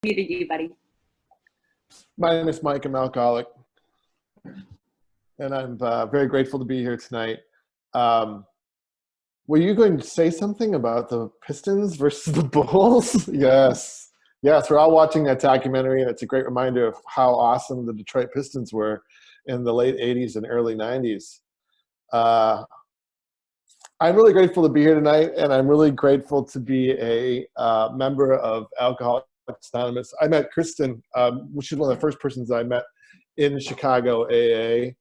muted you, buddy. My name is Mike. I'm an alcoholic, and I'm very grateful to be here tonight. Um, were you going to say something about the Pistons versus the Bulls? Yes. Yes, we're all watching that documentary, and it's a great reminder of how awesome the Detroit Pistons were in the late 80s and early 90s. I'm really grateful to be here tonight, and I'm really grateful to be a member of Alcoholics Anonymous. I met Kristen, which is one of the first persons I met in Chicago AA,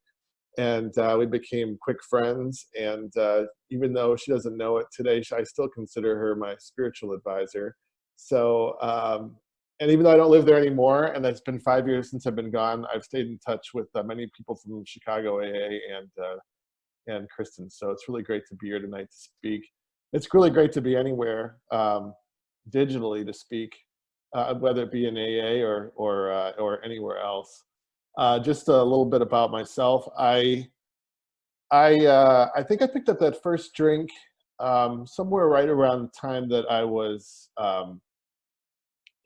and we became quick friends. And even though she doesn't know it today, I still consider her my spiritual advisor. So, and even though I don't live there anymore, and it's been 5 years since I've been gone, I've stayed in touch with many people from Chicago AA and Kristen. So it's really great to be here tonight to speak. It's really great to be anywhere digitally to speak, whether it be in AA or anywhere else. Just a little bit about myself. I think I picked up that first drink somewhere right around the time that I was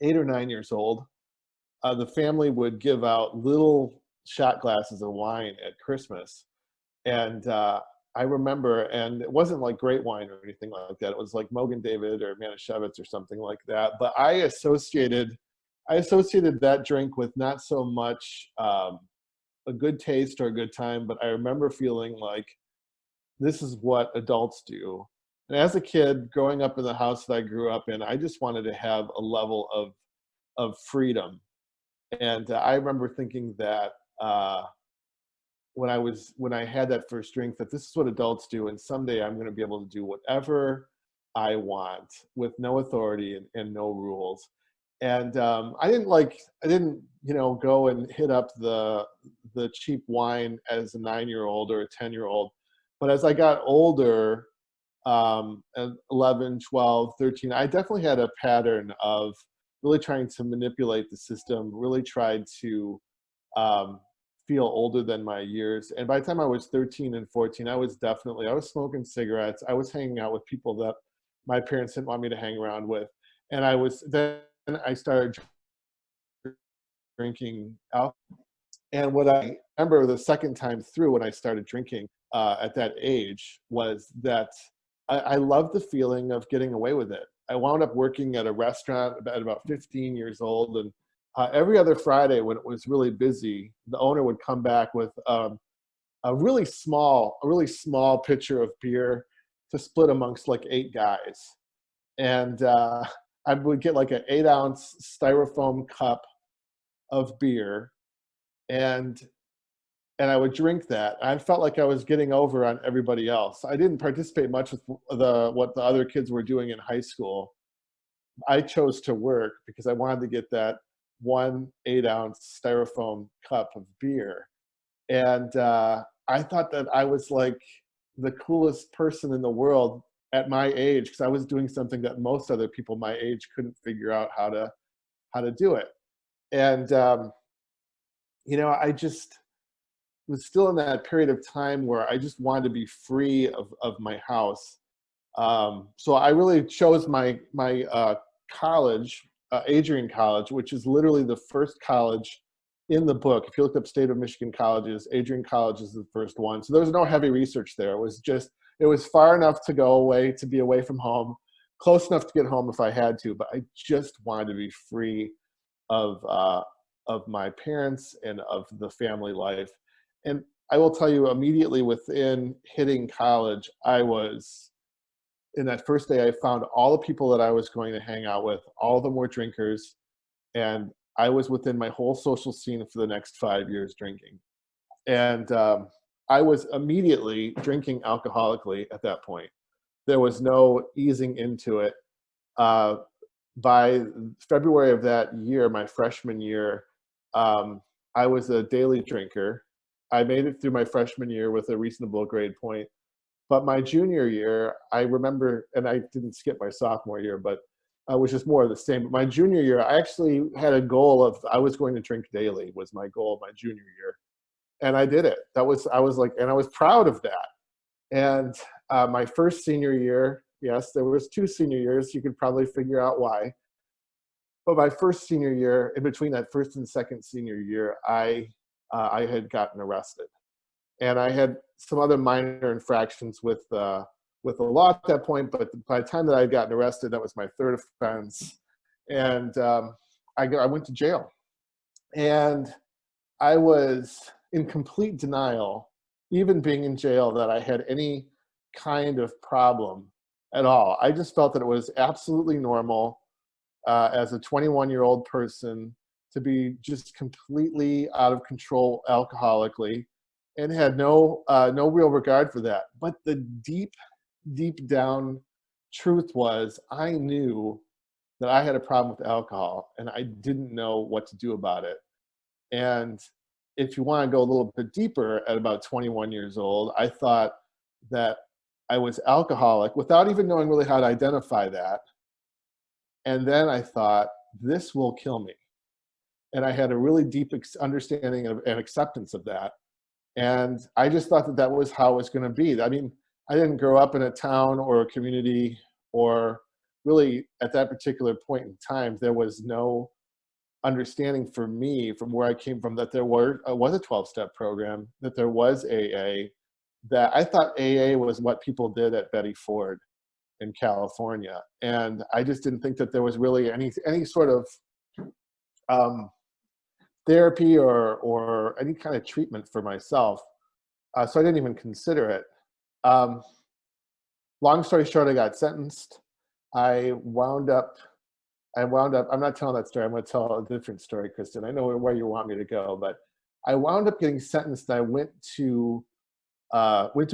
8 or 9 years old. The family would give out little shot glasses of wine at Christmas. And I remember, and it wasn't like great wine or anything like that. It was like Mogen David or Manischewitz or something like that. But I associated that drink with not so much a good taste or a good time, but I remember feeling like this is what adults do. And as a kid, growing up in the house that I grew up in, I just wanted to have a level of freedom. And I remember thinking that when I had that first drink, that this is what adults do, and someday I'm going to be able to do whatever I want with no authority and no rules. And I didn't go and hit up the cheap wine as a 9-year-old or a 10-year-old. But as I got older, at 11, 12, 13, I definitely had a pattern of really trying to manipulate the system, really tried to feel older than my years. And by the time I was 13 and 14, I was smoking cigarettes. I was hanging out with people that my parents didn't want me to hang around with. And then I started drinking alcohol. And what I remember the second time through when I started drinking at that age was that I loved the feeling of getting away with it. I wound up working at a restaurant at about 15 years old, and every other Friday when it was really busy, the owner would come back with a really small pitcher of beer to split amongst like 8 guys. And I would get like an 8-ounce styrofoam cup of beer, and I would drink that. I felt like I was getting over on everybody else. I didn't participate much with what the other kids were doing in high school. I chose to work because I wanted to get that one 8-ounce styrofoam cup of beer. And I thought that I was like the coolest person in the world at my age, because I was doing something that most other people my age couldn't figure out how to do it. And I just was still in that period of time where I just wanted to be free of my house. So I really chose my college, Adrian College, which is literally the first college in the book. If you look up State of Michigan colleges, Adrian College is the first one. So there was no heavy research there. It was far enough to go away, to be away from home, close enough to get home if I had to, but I just wanted to be free of my parents and of the family life. And I will tell you, immediately within hitting college, in that first day, I found all the people that I was going to hang out with. All of them were drinkers, and I was within my whole social scene for the next 5 years drinking. And I was immediately drinking alcoholically at that point. There was no easing into it. By February of that year, my freshman year, I was a daily drinker. I made it through my freshman year with a reasonable grade point. But my junior year, I remember, and I didn't skip my sophomore year, but which is more of the same. But my junior year, I actually had a goal of I was going to drink daily was my goal my junior year, and I did it. I was like, and I was proud of that. And my first senior year, yes, there was 2 senior years. You could probably figure out why. But my first senior year, in between that first and second senior year, I had gotten arrested, and I had some other minor infractions with the law at that point. But by the time that I had gotten arrested, that was my third offense, and I went to jail, and I was in complete denial, even being in jail, that I had any kind of problem at all. I just felt that it was absolutely normal as a 21-year-old person to be just completely out of control alcoholically, and had no real regard for that. But the deep down truth was, I knew that I had a problem with alcohol, and I didn't know what to do about it. And if you want to go a little bit deeper, at about 21 years old, I thought that I was alcoholic without even knowing really how to identify that. And then I thought, this will kill me. And I had a really deep understanding of and acceptance of that. And I just thought that that was how it was going to be. I mean, I didn't grow up in a town or a community, or really at that particular point in time, there was no understanding for me from where I came from that there was a 12-step program, that there was AA, that I thought AA was what people did at Betty Ford in California. And I just didn't think that there was really any sort of therapy or any kind of treatment for myself. So I didn't even consider it. Long story short, I got sentenced. I wound up, I'm not telling that story. I'm going to tell a different story, Kristen. I know where you want me to go, but I wound up getting sentenced. I went to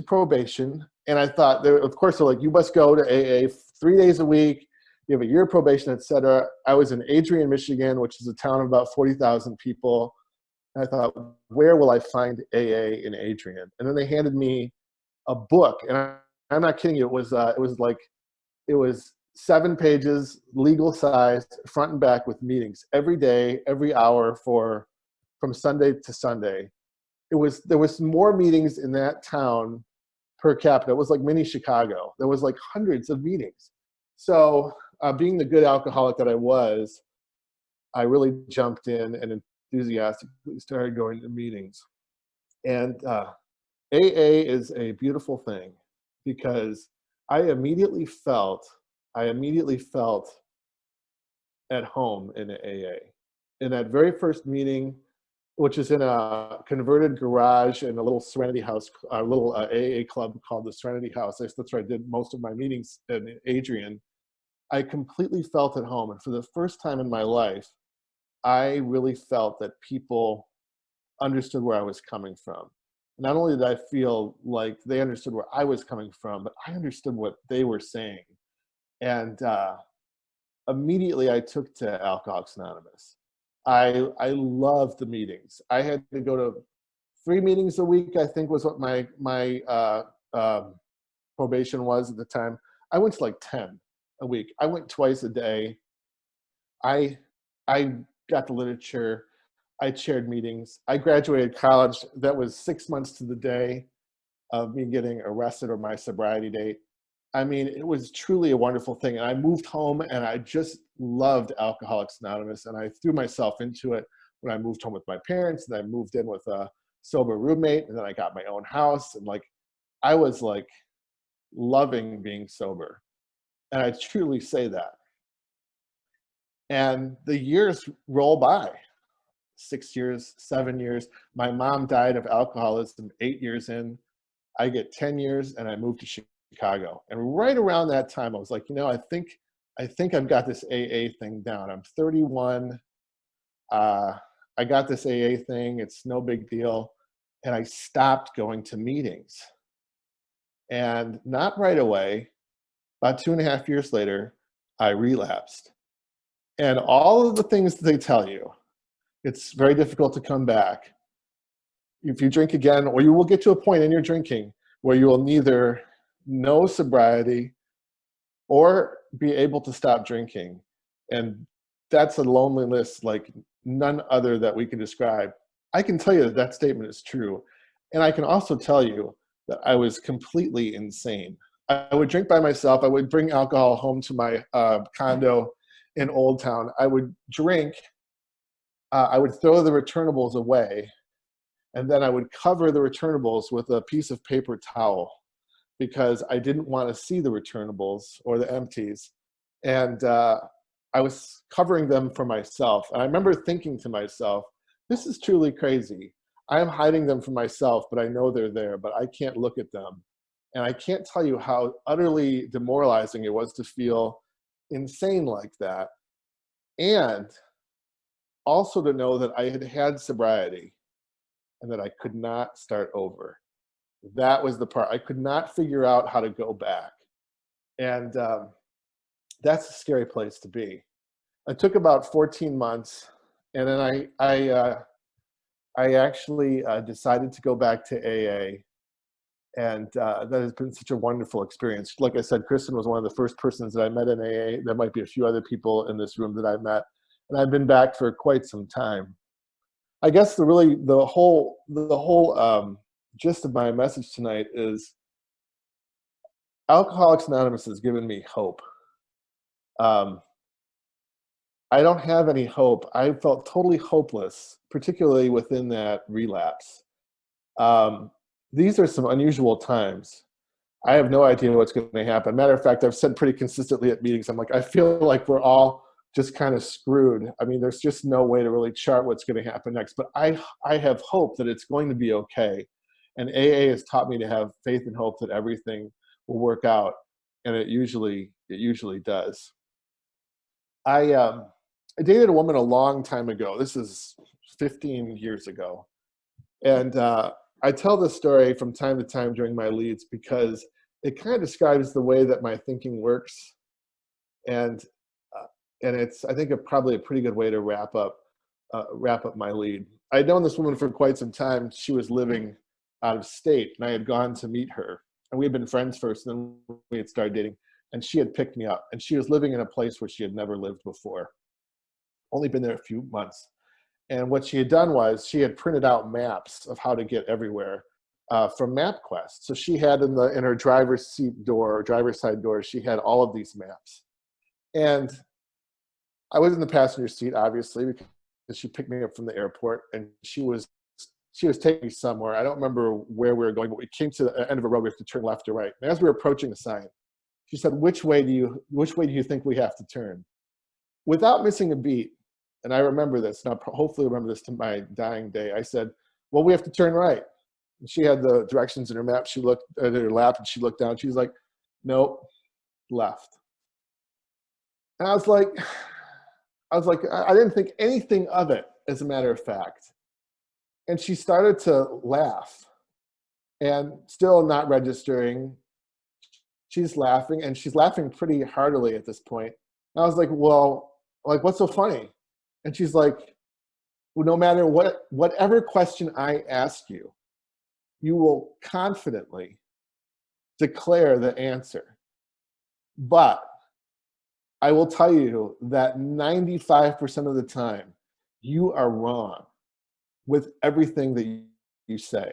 probation, and I thought, of course, they're like, you must go to AA 3 days a week. You have a year of probation, etc. I was in Adrian, Michigan, which is a town of about 40,000 people. And I thought, where will I find AA in Adrian? And then they handed me a book, and I'm not kidding you. It was 7 pages, legal size, front and back, with meetings every day, every hour from Sunday to Sunday. There was more meetings in that town per capita. It was like mini Chicago. There was like hundreds of meetings. So being the good alcoholic that I was, I really jumped in and enthusiastically started going to meetings. And AA is a beautiful thing, because I immediately felt at home in AA. In that very first meeting, which is in a converted garage in a little Serenity House, a little AA club called the Serenity House. That's where I did most of my meetings in Adrian. I completely felt at home. And for the first time in my life, I really felt that people understood where I was coming from. Not only did I feel like they understood where I was coming from, but I understood what they were saying. And immediately I took to Alcoholics Anonymous. I loved the meetings. I had to go to 3 meetings a week, I think was what my probation was at the time. I went to like 10 a week. I went twice a day. I got the literature. I chaired meetings. I graduated college. That was 6 months to the day of me getting arrested, or my sobriety date. I mean, it was truly a wonderful thing. And I moved home, and I just loved Alcoholics Anonymous. And I threw myself into it when I moved home with my parents, and I moved in with a sober roommate, and then I got my own house. And like, I was like loving being sober. And I truly say that. And the years roll by. 6 years, 7 years. My mom died of alcoholism 8 years in. I get 10 years, and I moved to Chicago. And right around that time, I was like, I think I've got this AA thing down. I'm 31. I got this AA thing. It's no big deal. And I stopped going to meetings. And not right away, about 2.5 years later, I relapsed. And all of the things that they tell you, it's very difficult to come back. If you drink again, or you will get to a point in your drinking where you will neither know sobriety or be able to stop drinking. And that's a loneliness like none other that we can describe. I can tell you that that statement is true. And I can also tell you that I was completely insane. I would drink by myself. I would bring alcohol home to my condo in Old Town, I would drink, I would throw the returnables away, and then I would cover the returnables with a piece of paper towel because I didn't want to see the returnables or the empties. And I was covering them for myself. And I remember thinking to myself, this is truly crazy. I am hiding them from myself, but I know they're there, but I can't look at them. And I can't tell you how utterly demoralizing it was to feel insane like that. And also to know that I had had sobriety and that I could not start over. That was the part. I could not figure out how to go back. And that's a scary place to be. It took about 14 months. And then I actually decided to go back to AA. And that has been such a wonderful experience. Like I said, Kristen was one of the first persons that I met in AA. There might be a few other people in this room that I met. And I've been back for quite some time. I guess the whole gist of my message tonight is Alcoholics Anonymous has given me hope. I don't have any hope. I felt totally hopeless, particularly within that relapse. These are some unusual times. I have no idea what's going to happen. Matter of fact, I've said pretty consistently at meetings, I'm like, I feel like we're all just kind of screwed. I mean, there's just no way to really chart what's going to happen next. But I have hope that it's going to be okay. And AA has taught me to have faith and hope that everything will work out. And it usually does. I dated a woman a long time ago. This is 15 years ago. And I tell this story from time to time during my leads because it kind of describes the way that my thinking works. And it's, I think, probably a pretty good way to wrap up my lead. I'd known this woman for quite some time. She was living out of state, and I had gone to meet her. And we had been friends first, and then we had started dating. And she had picked me up, and she was living in a place where she had never lived before. Only been there a few months. And what she had done was she had printed out maps of how to get everywhere from MapQuest. So she had in her driver's side door, she had all of these maps. And I was in the passenger seat, obviously, because she picked me up from the airport, and she was taking me somewhere. I don't remember where we were going, but we came to the end of a road. We have to turn left or right. And as we were approaching the sign, she said, which way do you think we have to turn? Without missing a beat, and I remember this, and I'll hopefully remember this to my dying day, I said, well, we have to turn right. And she had the directions in her map. She looked at her lap, and she looked down. She was like, nope, left. And I was like, I didn't think anything of it, as a matter of fact. And she started to laugh, and still not registering. She's laughing, and she's laughing pretty heartily at this point. And I was like, well, like, what's so funny? And she's like, well, no matter whatever question I ask you, you will confidently declare the answer. But I will tell you that 95% of the time, you are wrong with everything that you say.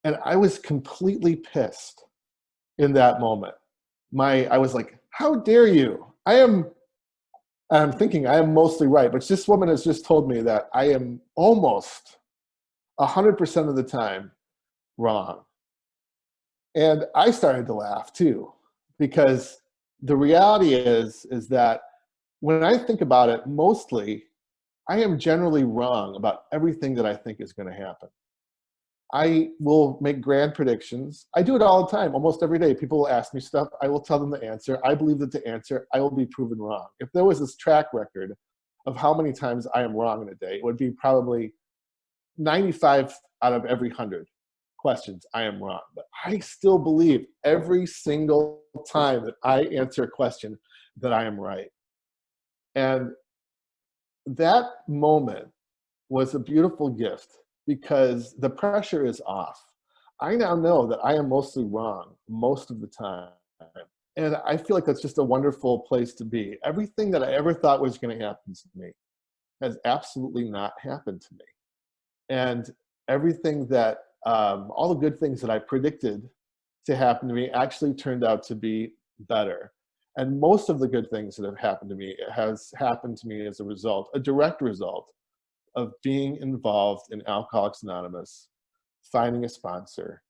And I was completely pissed in that moment. I was like, how dare you? I'm thinking I am mostly right, but this woman has just told me that I am almost 100% of the time wrong. And I started to laugh too, because the reality is that when I think about it, mostly I am generally wrong about everything that I think is going to happen. I will make grand predictions. I do it all the time, almost every day. People will ask me stuff. I will tell them the answer. I believe that the answer, I will be proven wrong. If there was this track record of how many times I am wrong in a day, it would be probably 95 out of every 100 questions I am wrong. But I still believe every single time that I answer a question that I am right. And that moment was a beautiful gift because the pressure is off. I now know that I am mostly wrong most of the time. And I feel like that's just a wonderful place to be. Everything that I ever thought was going to happen to me has absolutely not happened to me. And everything that, all the good things that I predicted to happen to me actually turned out to be better. And most of the good things that have happened to me has happened to me as a result, a direct result of being involved in Alcoholics Anonymous, finding a sponsor,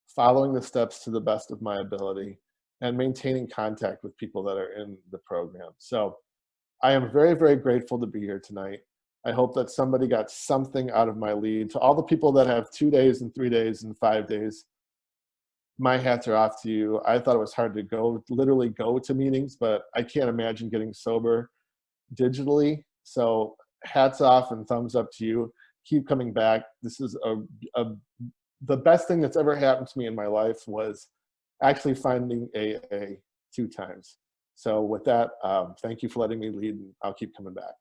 following the steps to the best of my ability, and maintaining contact with people that are in the program. So I am very, very grateful to be here tonight. I hope that somebody got something out of my lead. To all the people that have 2 days and 3 days and 5 days, my hats are off to you. I thought it was hard to literally go to meetings, but I can't imagine getting sober digitally. So hats off and thumbs up to you. Keep coming back. This is the best thing that's ever happened to me in my life was actually finding AA 2 times. So with that, thank you for letting me lead, and I'll keep coming back.